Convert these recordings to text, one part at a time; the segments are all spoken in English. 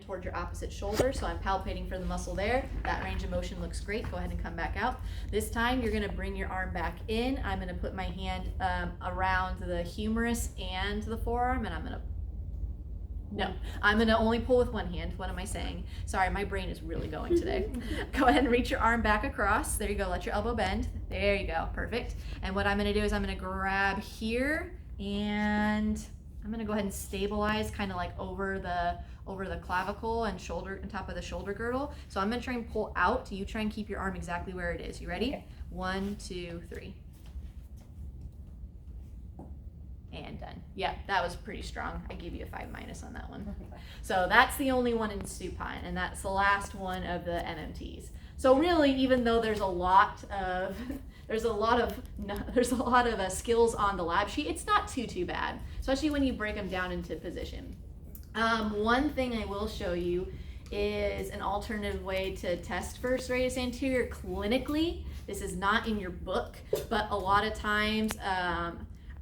towards your opposite shoulder. So I'm palpating for the muscle there. That range of motion looks great. Go ahead and come back out. This time you're gonna bring your arm back in. I'm gonna put my hand around the humerus and the forearm, and I'm gonna only pull with one hand. What am I saying? Sorry, my brain is really going today. Go ahead and reach your arm back across. There you go, let your elbow bend. There you go, perfect. And what I'm gonna do is I'm gonna grab here, and I'm gonna go ahead and stabilize kind of like over the clavicle and shoulder, on top of the shoulder girdle. So I'm gonna try and pull out. You try and keep your arm exactly where it is. You ready? Okay. 1, 2, 3. And done. Yeah, that was pretty strong. I give you a 5- on that one. So that's the only one in supine, and that's the last one of the MMTs. So really, even though there's a lot of skills on the lab sheet, it's not too bad, especially when you break them down into position. One thing I will show you is an alternative way to test for serratus anterior clinically. This is not in your book, but a lot of times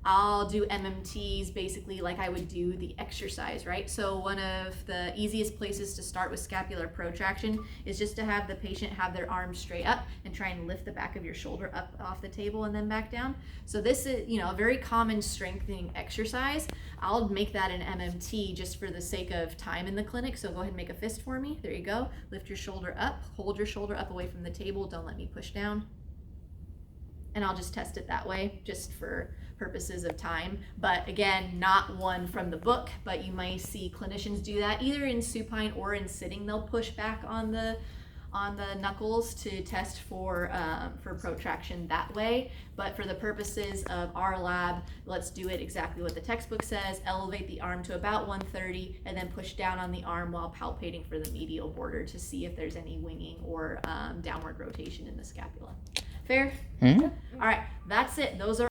I'll do MMTs basically like I would do the exercise, right? So one of the easiest places to start with scapular protraction is just to have the patient have their arms straight up and try and lift the back of your shoulder up off the table and then back down. So this is, a very common strengthening exercise. I'll make that an MMT just for the sake of time in the clinic. So go ahead and make a fist for me. There you go. Lift your shoulder up, hold your shoulder up away from the table. Don't let me push down. And I'll just test it that way, just for purposes of time. But again, not one from the book, but you might see clinicians do that either in supine or in sitting. They'll push back on the knuckles to test for protraction that way. But for the purposes of our lab, let's do it exactly what the textbook says. Elevate the arm to about 130 and then push down on the arm while palpating for the medial border to see if there's any winging or downward rotation in the scapula. Fair? Mm-hmm. All right, that's it. Those are